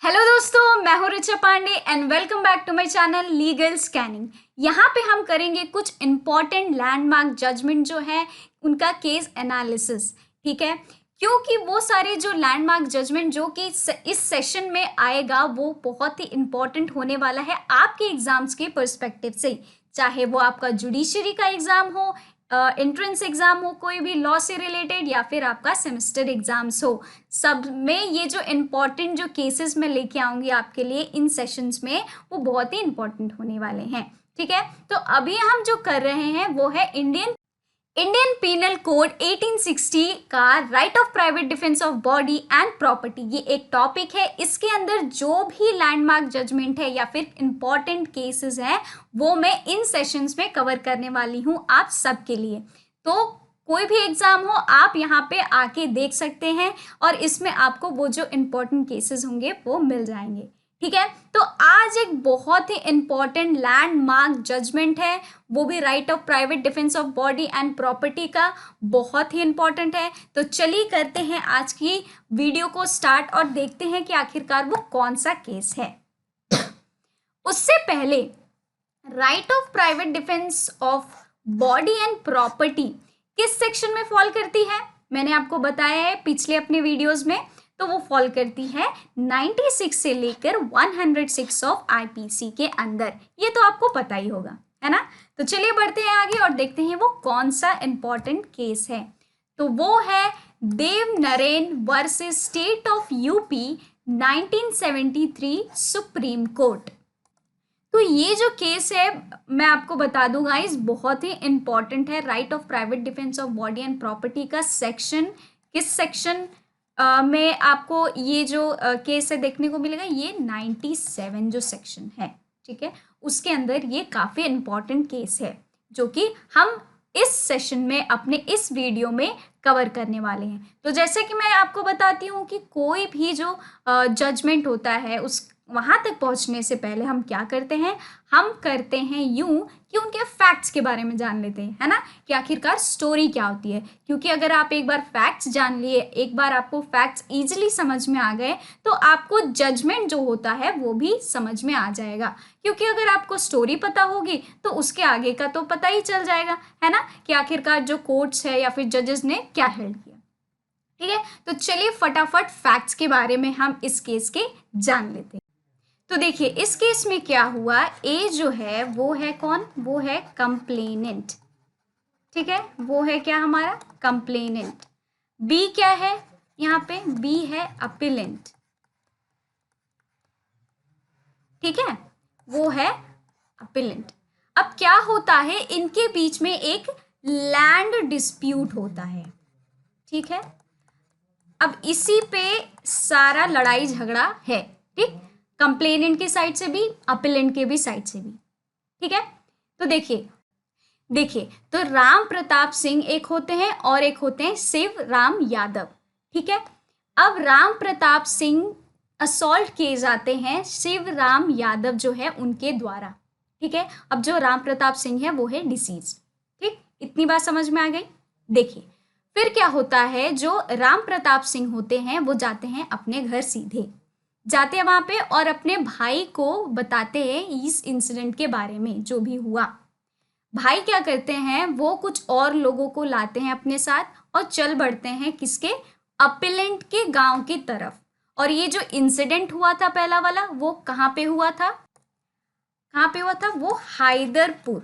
Hello दोस्तों, मैं हूं Richa Pandey and welcome back to my channel legal scanning. यहाँ पे हम करेंगे कुछ इम्पॉर्टेंट लैंडमार्क जजमेंट जो है उनका केस एनालिसिस। ठीक है, क्योंकि वो सारे जो लैंडमार्क जजमेंट जो कि इस सेशन में आएगा वो बहुत ही इम्पॉर्टेंट होने वाला है आपके एग्जाम्स के पर्सपेक्टिव से। चाहे वो आपका जुडिशरी का एग्जाम हो, एंट्रेंस एग्जाम हो, कोई भी लॉ से रिलेटेड, या फिर आपका सेमेस्टर एग्जाम्स हो, सब में ये जो इम्पॉर्टेंट जो केसेस मैं लेके आऊँगी आपके लिए इन सेशंस में वो बहुत ही इम्पॉर्टेंट होने वाले हैं। ठीक है, तो अभी हम जो कर रहे हैं वो है इंडियन पीनल कोड 1860 का right of private defence of body and property. ये एक टॉपिक है, इसके अंदर जो भी लैंडमार्क जजमेंट है या फिर इंपॉर्टेंट केसेस हैं वो मैं इन सेशंस में कवर करने वाली हूँ आप सबके लिए। तो कोई भी एग्जाम हो आप यहाँ पे आके देख सकते हैं और इसमें आपको वो जो इम्पोर्टेंट केसेस होंगे वो मिल जाएंगे। ठीक है, तो आज एक बहुत ही इंपॉर्टेंट लैंडमार्क जजमेंट है, वो भी right of private defence of body and property का, बहुत ही इंपॉर्टेंट है। तो चलिए करते हैं आज की वीडियो को स्टार्ट और देखते हैं कि आखिरकार वो कौन सा केस है। उससे पहले right of private defence of body and property किस सेक्शन में फॉल करती है मैंने आपको बताया है पिछले अपने वीडियोस में। तो वो फॉल करती है 96 से लेकर 106 ऑफ आईपीसी के अंदर। ये तो आपको पता ही होगा, है ना। तो चलिए बढ़ते हैं आगे और देखते हैं वो कौन सा इंपॉर्टेंट केस है। तो वो है Dev Naren versus state of UP 1973 supreme court. तो ये जो केस है मैं आपको बता दूं गाइस, बहुत ही इंपॉर्टेंट है। Right of private defence of body and property का सेक्शन, किस सेक्शन में आपको ये जो केस है देखने को मिलेगा, ये 97 जो सेक्शन है, ठीक है, उसके अंदर ये काफ़ी इंपॉर्टेंट केस है जो कि हम इस सेशन में अपने इस वीडियो में कवर करने वाले हैं। तो जैसे कि मैं आपको बताती हूँ कि कोई भी जो जजमेंट होता है उस वहाँ तक पहुँचने से पहले हम क्या करते हैं, हम करते हैं यूं कि उनके फैक्ट्स के बारे में जान लेते हैं, है ना, कि आखिरकार स्टोरी क्या होती है। क्योंकि अगर आप एक बार फैक्ट्स जान लिए, एक बार आपको फैक्ट्स इजीली समझ में आ गए, तो आपको जजमेंट जो होता है वो भी समझ में आ जाएगा। क्योंकि अगर आपको स्टोरी पता होगी तो उसके आगे का तो पता ही चल जाएगा, है ना, कि आखिरकार जो कोर्ट्स है या फिर जजेस ने क्या हेल्ड किया। ठीक है, तो चलिए फटाफट फैक्ट्स के बारे में हम इस केस के जान लेते हैं। तो देखिए इस केस में क्या हुआ, ए जो है वो है कौन, वो है कंप्लेनेंट। ठीक है, वो है क्या हमारा कंप्लेनेंट। बी क्या है यहाँ पे, बी है अपीलेंट। ठीक है, वो है अपीलेंट। अब क्या होता है, इनके बीच में एक लैंड डिस्प्यूट होता है। ठीक है, अब इसी पे सारा लड़ाई झगड़ा है। ठीक, कंप्लेनेंट की साइड से भी, अपीलेंट के भी साइड से भी। ठीक है, तो देखिए तो राम प्रताप सिंह एक होते हैं और एक होते हैं शिव राम यादव। ठीक है, अब राम प्रताप सिंह असॉल्ट किए जाते हैं शिव राम यादव जो है उनके द्वारा। ठीक है, अब जो राम प्रताप सिंह है वो है डिसीज। ठीक, इतनी बात समझ में आ गई। देखिए फिर क्या होता है, जो राम प्रताप सिंह होते हैं वो जाते हैं अपने घर, सीधे जाते हैं वहां पे और अपने भाई को बताते हैं इस इंसिडेंट के बारे में जो भी हुआ। भाई क्या करते हैं, वो कुछ और लोगों को लाते हैं अपने साथ और चल बढ़ते हैं किसके, अपीलेंट के गांव की तरफ। और ये जो इंसिडेंट हुआ था पहला वाला, वो कहाँ पे हुआ था, कहाँ पे हुआ था, वो हैदरपुर।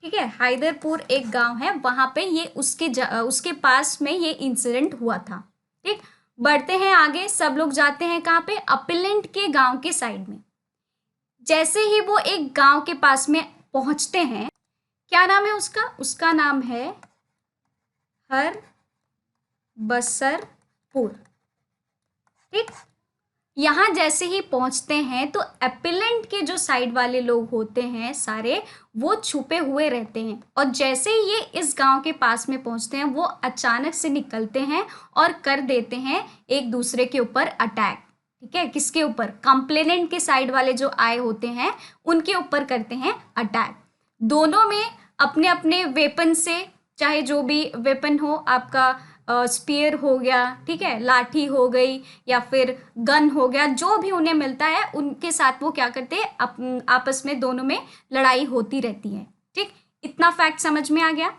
ठीक है, हैदरपुर एक गांव है, वहां पे ये उसके पास में ये इंसिडेंट हुआ था। ठीक, बढ़ते हैं आगे, सब लोग जाते हैं कहाँ पे, अपीलेंट के गांव के साइड में। जैसे ही वो एक गांव के पास में पहुंचते हैं, क्या नाम है उसका, उसका नाम है हर बसरपुर। ठीक, यहाँ जैसे ही पहुंचते हैं तो अपीलेंट के जो साइड वाले लोग होते हैं सारे, वो छुपे हुए रहते हैं और जैसे ही ये इस गांव के पास में पहुंचते हैं वो अचानक से निकलते हैं और कर देते हैं एक दूसरे के ऊपर अटैक। ठीक है, किसके ऊपर, कंप्लेनेंट के साइड वाले जो आए होते हैं उनके ऊपर करते हैं अटैक। दोनों में अपने अपने वेपन से, चाहे जो भी वेपन हो आपका, स्पीयर हो गया, ठीक है, लाठी हो गई या फिर गन हो गया, जो भी उन्हें मिलता है उनके साथ वो क्या करते हैं, आपस में दोनों में लड़ाई होती रहती है। ठीक, इतना फैक्ट समझ में आ गया।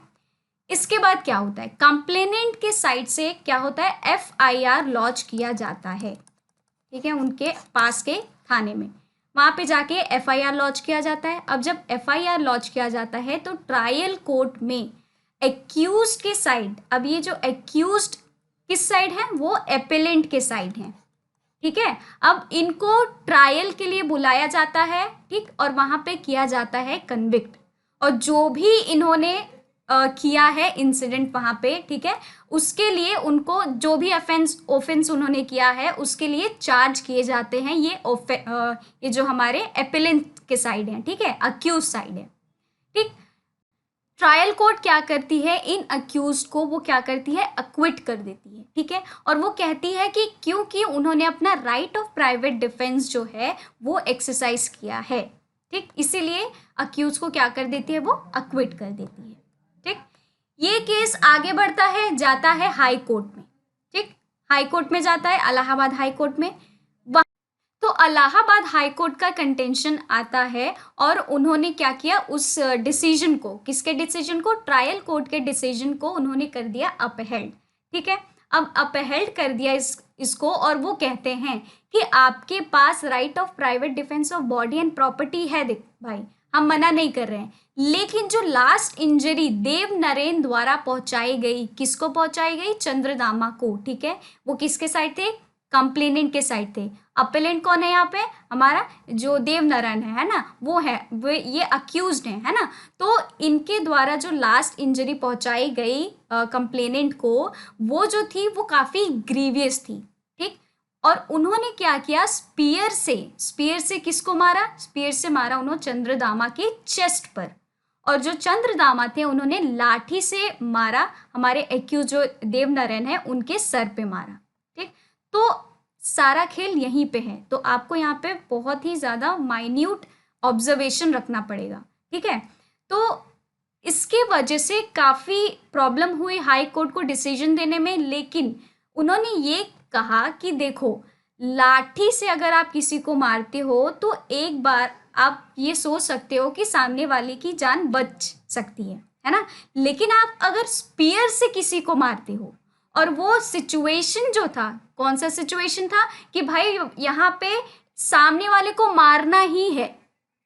इसके बाद क्या होता है, कंप्लेनेंट के साइड से क्या होता है, FIR लॉन्च किया जाता है, ठीक है, उनके पास के थाने में, वहाँ पे जाके FIR लॉन्च किया जाता है। अब जब FIR लॉन्च किया जाता है तो ट्रायल कोर्ट में एक्यूज्ड के साइड, अब ये जो एक्यूज्ड किस साइड है, वो एपेलेंट के साइड है, ठीक है। अब इनको ट्रायल के लिए बुलाया जाता है, ठीक, और वहाँ पे किया जाता है कन्विक्ट, और जो भी इन्होंने किया है इंसिडेंट वहाँ पे, ठीक है, उसके लिए उनको जो भी ऑफेंस उन्होंने किया है उसके लिए चार्ज किए जाते हैं। ये जो हमारे एपेलेंट के साइड है, ठीक है, अक्यूज साइड है, ठीक। ट्रायल कोर्ट क्या करती है, इन अक्यूज को वो क्या करती है, अक्विट कर देती है, ठीक है, और वो कहती है कि क्योंकि उन्होंने अपना राइट ऑफ प्राइवेट डिफेंस जो है वो एक्सरसाइज किया है, ठीक, इसीलिए अक्यूज को क्या कर देती है, वो अक्विट कर देती है, ठीक। ये केस आगे बढ़ता है, जाता है हाई कोर्ट में, ठीक, हाई कोर्ट में जाता है, इलाहाबाद हाई कोर्ट में। तो इलाहाबाद हाई कोर्ट का कंटेंशन आता है और उन्होंने क्या किया, उस डिसीजन को, किसके डिसीजन को, ट्रायल कोर्ट के डिसीजन को उन्होंने कर दिया अपहेल्ड, ठीक है। अब अपहेल्ड कर दिया इसको, और वो कहते हैं कि आपके पास right of private defence of body and property है, देख भाई हम मना नहीं कर रहे हैं, लेकिन जो लास्ट इंजरी देव नरेन द्वारा पहुंचाई गई, किसको पहुंचाई गई, चंद्रदामा को, ठीक है, वो किसके साइड थे, कंप्लेनेंट के साइड थे। अपेलेंट कौन है यहाँ पे, हमारा जो देव नारायण है ना, वो है, वो ये अक्यूज्ड है ना। तो इनके द्वारा जो लास्ट इंजरी पहुंचाई गई कंप्लेनेंट को, वो जो थी वो काफ़ी ग्रीवियस थी, ठीक। और उन्होंने क्या किया, स्पीयर से किसको मारा, स्पीयर से मारा उन्होंने चंद्रदामा के चेस्ट पर, और जो चंद्रदामा थे उन्होंने लाठी से मारा, हमारे एक्यूज जो देव नारायण है उनके सर पे मारा, ठीक। तो सारा खेल यहीं पे है, तो आपको यहाँ पे बहुत ही ज़्यादा माइन्यूट ऑब्जर्वेशन रखना पड़ेगा, ठीक है। तो इसके वजह से काफ़ी प्रॉब्लम हुई हाई कोर्ट को डिसीजन देने में, लेकिन उन्होंने ये कहा कि देखो, लाठी से अगर आप किसी को मारते हो तो एक बार आप ये सोच सकते हो कि सामने वाले की जान बच सकती है ना, लेकिन आप अगर स्पीयर से किसी को मारते हो, और वो सिचुएशन जो था, कौन सा सिचुएशन था कि भाई यहाँ पे सामने वाले को मारना ही है,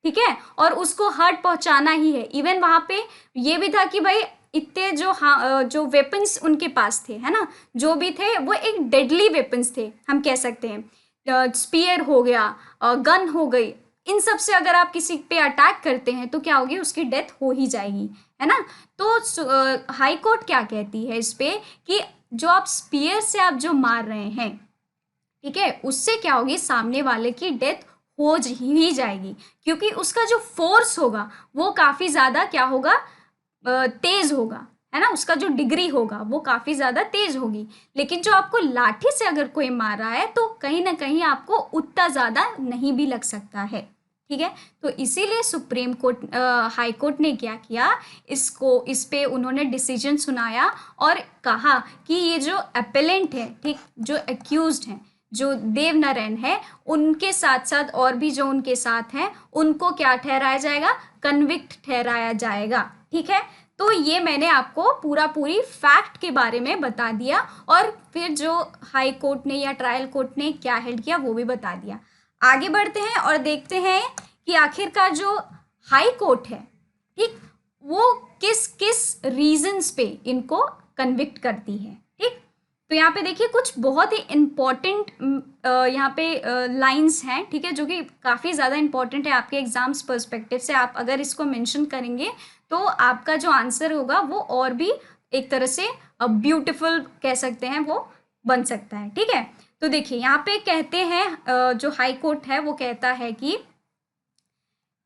ठीक है, और उसको हर्ट पहुंचाना ही है। इवन वहाँ पे ये भी था कि भाई इतने जो वेपन्स उनके पास थे, है ना, जो भी थे वो एक डेडली वेपन्स थे, हम कह सकते हैं, स्पीयर हो गया, गन हो गई, इन सब से अगर आप किसी पे अटैक करते हैं तो क्या होगी, उसकी डेथ हो ही जाएगी, है ना। तो हाई कोर्ट क्या कहती है इस पे कि जो आप स्पीयर से आप जो मार रहे हैं, ठीक है, उससे क्या होगी, सामने वाले की डेथ हो ही जाएगी, क्योंकि उसका जो फोर्स होगा वो काफ़ी ज़्यादा क्या होगा, तेज़ होगा, है ना, उसका जो डिग्री होगा वो काफ़ी ज़्यादा तेज़ होगी। लेकिन जो आपको लाठी से अगर कोई मार रहा है तो कहीं ना कहीं आपको उतना ज़्यादा नहीं भी लग सकता है, ठीक है। तो इसीलिए सुप्रीम कोर्ट, हाई कोर्ट ने क्या किया, इस पे उन्होंने डिसीजन सुनाया और कहा कि ये जो अपेलेंट है, ठीक, जो एक्यूज्ड हैं, जो देव नारायण है, उनके साथ साथ और भी जो उनके साथ हैं, उनको क्या ठहराया जाएगा, कन्विक्ट ठहराया जाएगा, ठीक है। तो ये मैंने आपको पूरी फैक्ट के बारे में बता दिया, और फिर जो हाई कोर्ट ने या ट्रायल कोर्ट ने क्या हेल्ड किया वो भी बता दिया। आगे बढ़ते हैं और देखते हैं कि आखिरकार जो हाई कोर्ट है, ठीक, वो किस किस रीजंस पे इनको कन्विक्ट करती है, ठीक। तो यहाँ पे देखिए कुछ बहुत ही इम्पॉर्टेंट यहाँ पे लाइंस हैं, ठीक है, जो कि काफ़ी ज़्यादा इम्पॉर्टेंट है आपके एग्जाम्स पर्सपेक्टिव से। आप अगर इसको मेंशन करेंगे तो आपका जो आंसर होगा वो और भी एक तरह से ब्यूटीफुल कह सकते हैं, वो बन सकता है, ठीक है। तो देखिए यहाँ पे कहते हैं, जो हाई कोर्ट है वो कहता है कि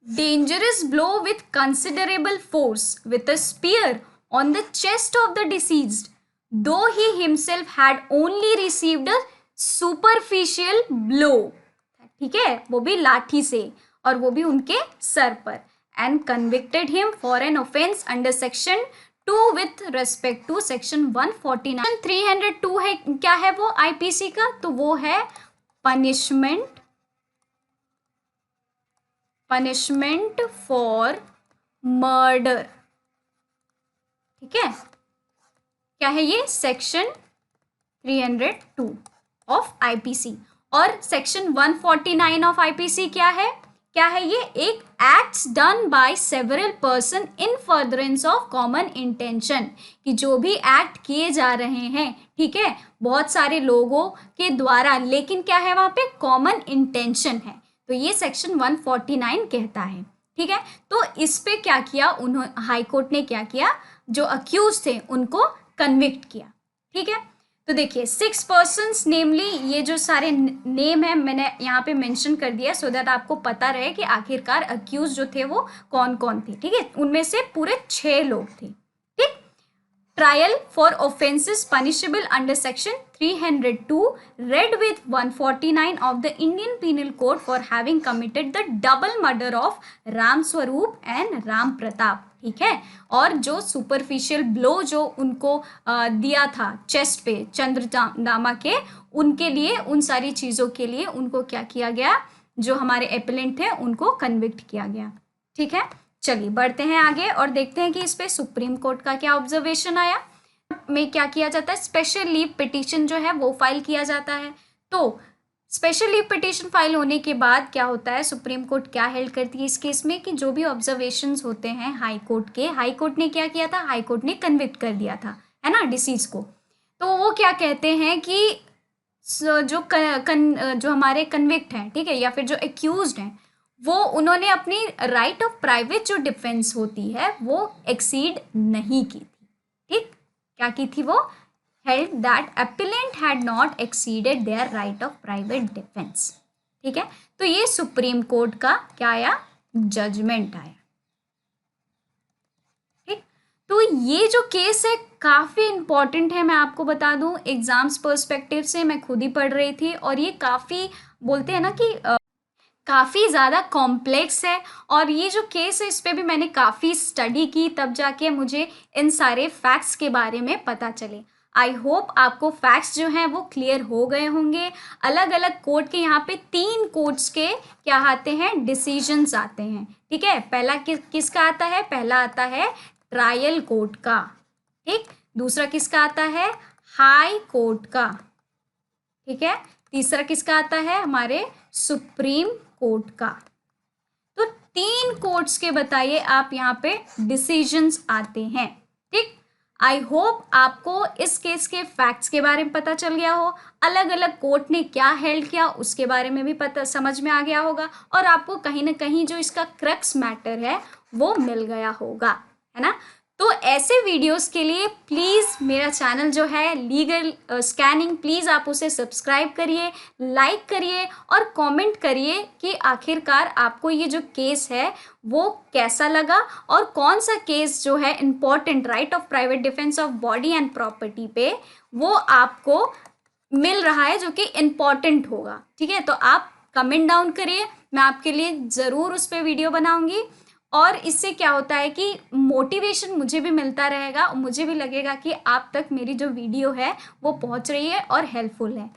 dangerous blow with considerable force with a spear on the chest of the deceased, though he himself had only received a superficial blow, ठीक है, वो भी लाठी से, और वो भी उनके सर पर, and convicted him for an offense under section two with respect to section 149। 302 है, क्या है वो आईपीसी का, तो वो है पनिशमेंट फॉर मर्डर। ठीक है, क्या है ये, सेक्शन 302 ऑफ आईपीसी। और सेक्शन 149 ऑफ आईपीसी क्या है, ये एक acts done by several person in furtherance of common intention, कि जो भी एक्ट किए जा रहे हैं, ठीक है, बहुत सारे लोगों के द्वारा, लेकिन क्या है वहां पे, कॉमन इंटेंशन है, तो ये सेक्शन 149 कहता है। ठीक है, तो इस पे क्या किया उन्होंने, हाई कोर्ट ने क्या किया, जो अक्यूज थे उनको कन्विक्ट किया। ठीक है, तो देखिए 6 पर्सन्स, नेमली ये जो सारे नेम है मैंने यहाँ पे मेंशन कर दिया सो दैट आपको पता रहे कि आखिरकार अक्यूज जो थे वो कौन कौन थे। ठीक है, उनमें से पूरे 6 लोग थे। ठीक, trial for offences punishable under section 302 read with 149 of the Indian Penal Code for having committed the double murder of Ram Swaroop and Ram Pratap. ठीक है, और जो सुपरफिशियल ब्लो जो उनको दिया था चेस्ट पे चंद्रदामा के, उनके लिए, उन सारी चीज़ों के लिए उनको क्या किया गया, जो हमारे एपेलेंट थे उनको कन्विक्ट किया गया। ठीक है, चलिए बढ़ते हैं आगे और देखते हैं कि इस पे सुप्रीम कोर्ट का क्या ऑब्जर्वेशन आया। में क्या किया जाता है, स्पेशल लीव पिटीशन जो है वो फाइल किया जाता है। तो स्पेशल लीव पिटीशन फाइल होने के बाद क्या होता है, सुप्रीम कोर्ट क्या हेल्ड करती है इस केस में, कि जो भी ऑब्जर्वेशंस होते हैं हाई कोर्ट के, हाई कोर्ट ने क्या किया था, हाई कोर्ट ने कन्विक्ट कर दिया था, है ना, डिसीज को, तो वो क्या कहते हैं कि जो हमारे कन्विक्ट हैं, ठीक है, या फिर जो एक्यूज्ड हैं, वो उन्होंने अपनी राइट ऑफ प्राइवेट जो डिफेंस होती है वो एक्सीड नहीं की थी। ठीक, क्या की थी वो, held that appellant had not exceeded their right of private defense। ठीक है, तो ये सुप्रीम कोर्ट का क्या आया, जजमेंट आया। ठीक, तो ये जो केस है काफ़ी इंपॉर्टेंट है, मैं आपको बता दूं, एग्जाम्स पर्सपेक्टिव से मैं खुद ही पढ़ रही थी, और ये काफ़ी बोलते हैं ना कि काफ़ी ज़्यादा कॉम्प्लेक्स है, और ये जो केस है इस पर भी मैंने काफ़ी स्टडी की, तब जाके मुझे इन सारे फैक्ट्स के बारे में पता चले। आई होप आपको फैक्ट्स जो हैं वो क्लियर हो गए होंगे। अलग अलग कोर्ट के यहाँ पे 3 कोर्ट्स के क्या आते हैं, डिसीजंस आते हैं। ठीक है, पहला किसका आता है, पहला आता है ट्रायल कोर्ट का। ठीक, दूसरा किसका आता है, हाई कोर्ट का। ठीक है, तीसरा किसका आता है, हमारे सुप्रीम कोर्ट का। तो 3 कोर्ट्स के बताइए आप यहाँ पे डिसीजंस आते हैं। ठीक, आई होप आपको इस केस के फैक्ट्स के बारे में पता चल गया हो, अलग अलग कोर्ट ने क्या हेल्ड किया उसके बारे में भी पता समझ में आ गया होगा, और आपको कहीं ना कहीं जो इसका क्रक्स मैटर है वो मिल गया होगा, है ना। तो ऐसे वीडियोस के लिए प्लीज़ मेरा चैनल जो है लीगल स्कैनिंग, प्लीज़ आप उसे सब्सक्राइब करिए, लाइक करिए और कमेंट करिए कि आखिरकार आपको ये जो केस है वो कैसा लगा, और कौन सा केस जो है important right of private defence of body and property पे वो आपको मिल रहा है जो कि इम्पॉर्टेंट होगा। ठीक है, तो आप कमेंट डाउन करिए, मैं आपके लिए ज़रूर उस पर वीडियो बनाऊँगी, और इससे क्या होता है कि मोटिवेशन मुझे भी मिलता रहेगा, और मुझे भी लगेगा कि आप तक मेरी जो वीडियो है वो पहुंच रही है और हेल्पफुल है।